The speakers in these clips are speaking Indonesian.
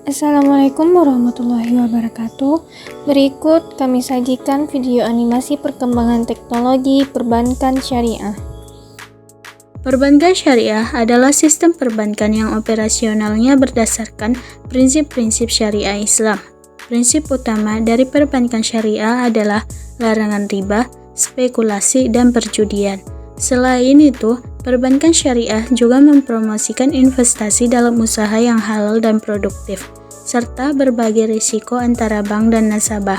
Assalamualaikum warahmatullahi wabarakatuh. Berikut kami sajikan video animasi perkembangan teknologi perbankan syariah. Perbankan syariah adalah sistem perbankan yang operasionalnya berdasarkan prinsip-prinsip syariah Islam. Prinsip utama dari perbankan syariah adalah larangan riba, spekulasi, dan perjudian. Selain itu, perbankan syariah juga mempromosikan investasi dalam usaha yang halal dan produktif, serta berbagi risiko antara bank dan nasabah.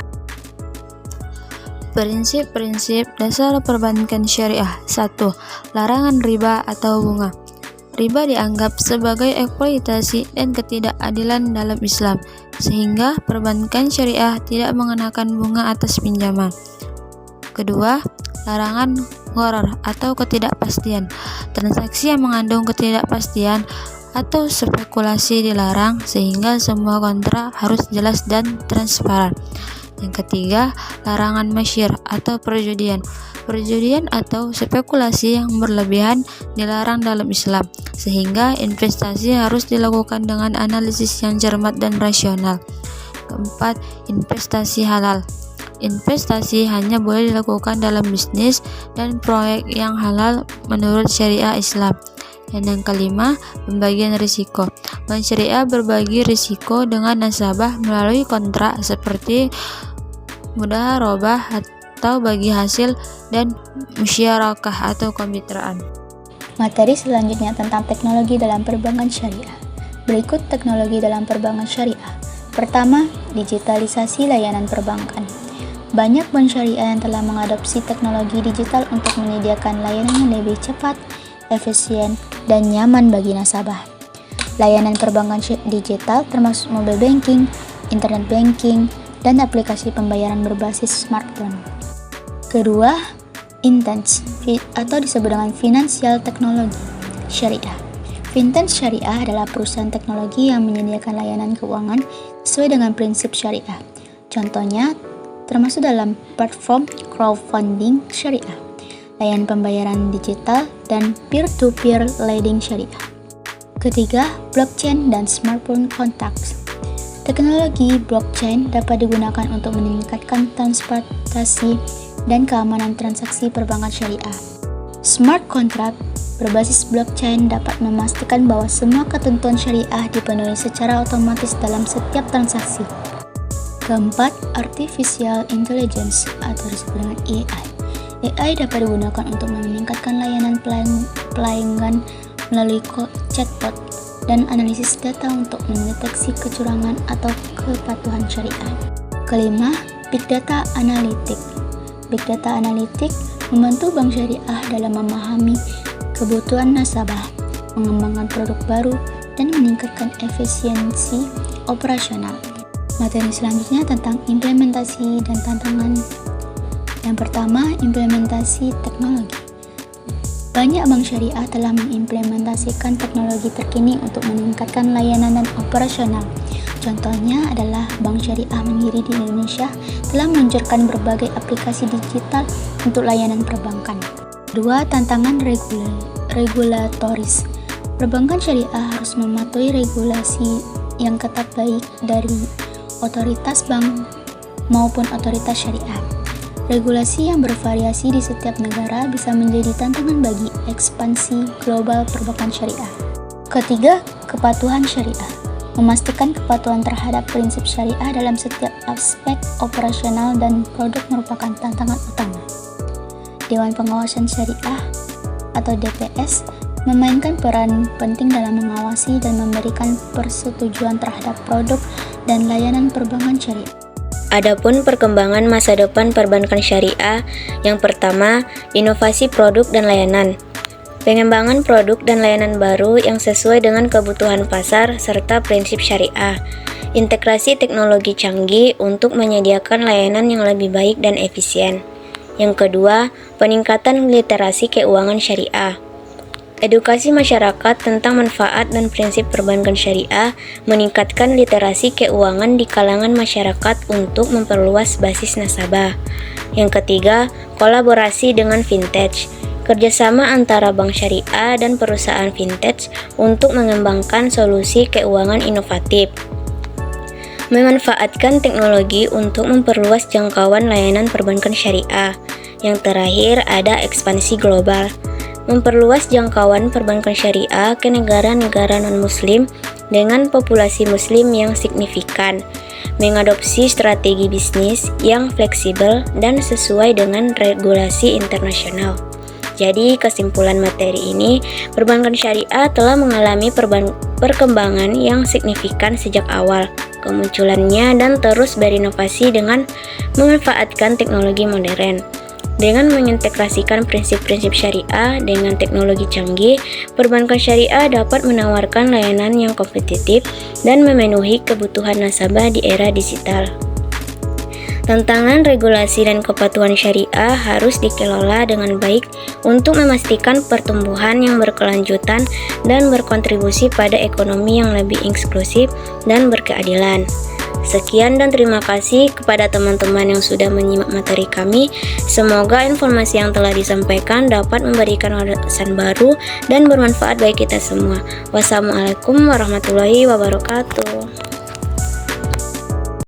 Prinsip-prinsip dasar perbankan syariah. 1. Larangan riba atau bunga. Riba dianggap sebagai eksploitasi dan ketidakadilan dalam Islam, sehingga perbankan syariah tidak mengenakan bunga atas pinjaman. Kedua, larangan gharar atau ketidakpastian. Transaksi yang mengandung ketidakpastian atau spekulasi dilarang, sehingga semua kontrak harus jelas dan transparan. Yang ketiga, larangan masyir atau perjudian. Perjudian atau spekulasi yang berlebihan dilarang dalam Islam, sehingga investasi harus dilakukan dengan analisis yang cermat dan rasional. Keempat, investasi halal. Investasi hanya boleh dilakukan dalam bisnis dan proyek yang halal menurut syariah Islam. Dan yang kelima, pembagian risiko. Bank syariah berbagi risiko dengan nasabah melalui kontrak seperti mudharabah atau bagi hasil dan musyarakah atau kemitraan. Materi selanjutnya tentang teknologi dalam perbankan syariah. Berikut teknologi dalam perbankan syariah. Pertama, digitalisasi layanan perbankan. Banyak bank syariah yang telah mengadopsi teknologi digital untuk menyediakan layanan yang lebih cepat, efisien, dan nyaman bagi nasabah. Layanan perbankan digital termasuk mobile banking, internet banking, dan aplikasi pembayaran berbasis smartphone. Kedua, Fintech atau disebut dengan Financial Technology Syariah. Fintech syariah adalah perusahaan teknologi yang menyediakan layanan keuangan sesuai dengan prinsip syariah. Contohnya, termasuk dalam platform crowdfunding syariah, layanan pembayaran digital, dan peer-to-peer lending syariah. Ketiga, blockchain dan smartphone contracts. Teknologi blockchain dapat digunakan untuk meningkatkan transparansi dan keamanan transaksi perbankan syariah. Smart contract berbasis blockchain dapat memastikan bahwa semua ketentuan syariah dipenuhi secara otomatis dalam setiap transaksi. Keempat, Artificial Intelligence atau disebut dengan AI. AI dapat digunakan untuk meningkatkan layanan pelanggan melalui chatbot dan analisis data untuk mendeteksi kecurangan atau kepatuhan syariah. Kelima, Big Data Analytics. Big Data Analytics membantu bank syariah dalam memahami kebutuhan nasabah, mengembangkan produk baru, dan meningkatkan efisiensi operasional. Materi selanjutnya tentang implementasi dan tantangan. Yang pertama, implementasi teknologi. Banyak bank syariah telah mengimplementasikan teknologi terkini untuk meningkatkan layanan dan operasional. Contohnya adalah Bank Syariah Mandiri di Indonesia telah meluncurkan berbagai aplikasi digital untuk layanan perbankan. Dua, tantangan regulatoris. Perbankan syariah harus mematuhi regulasi yang ketat baik dari otoritas bank maupun otoritas syariah. Regulasi yang bervariasi di setiap negara bisa menjadi tantangan bagi ekspansi global perbankan syariah. Ketiga, kepatuhan syariah. Memastikan kepatuhan terhadap prinsip syariah dalam setiap aspek operasional dan produk merupakan tantangan utama. Dewan Pengawasan Syariah atau DPS memainkan peran penting dalam mengawasi dan memberikan persetujuan terhadap produk dan layanan perbankan syariah. Adapun perkembangan masa depan perbankan syariah, yang pertama, inovasi produk dan layanan. Pengembangan produk dan layanan baru yang sesuai dengan kebutuhan pasar serta prinsip syariah. Integrasi teknologi canggih untuk menyediakan layanan yang lebih baik dan efisien. Yang kedua, peningkatan literasi keuangan syariah. Edukasi masyarakat tentang manfaat dan prinsip perbankan syariah meningkatkan literasi keuangan di kalangan masyarakat untuk memperluas basis nasabah. Yang ketiga, kolaborasi dengan fintech. Kerjasama antara bank syariah dan perusahaan fintech untuk mengembangkan solusi keuangan inovatif. memanfaatkan teknologi untuk memperluas jangkauan layanan perbankan syariah. Yang terakhir ada ekspansi global, memperluas jangkauan perbankan syariah ke negara-negara non-muslim dengan populasi muslim yang signifikan, mengadopsi strategi bisnis yang fleksibel dan sesuai dengan regulasi internasional. Jadi kesimpulan materi ini, perbankan syariah telah mengalami perkembangan yang signifikan sejak awal kemunculannya dan terus berinovasi dengan memanfaatkan teknologi modern. Dengan mengintegrasikan prinsip-prinsip syariah dengan teknologi canggih, perbankan syariah dapat menawarkan layanan yang kompetitif dan memenuhi kebutuhan nasabah di era digital. Tantangan regulasi dan kepatuhan syariah harus dikelola dengan baik untuk memastikan pertumbuhan yang berkelanjutan dan berkontribusi pada ekonomi yang lebih inklusif dan berkeadilan. Sekian dan terima kasih kepada teman-teman yang sudah menyimak materi kami. Semoga informasi yang telah disampaikan dapat memberikan wawasan baru dan bermanfaat bagi kita semua. Wassalamualaikum warahmatullahi wabarakatuh.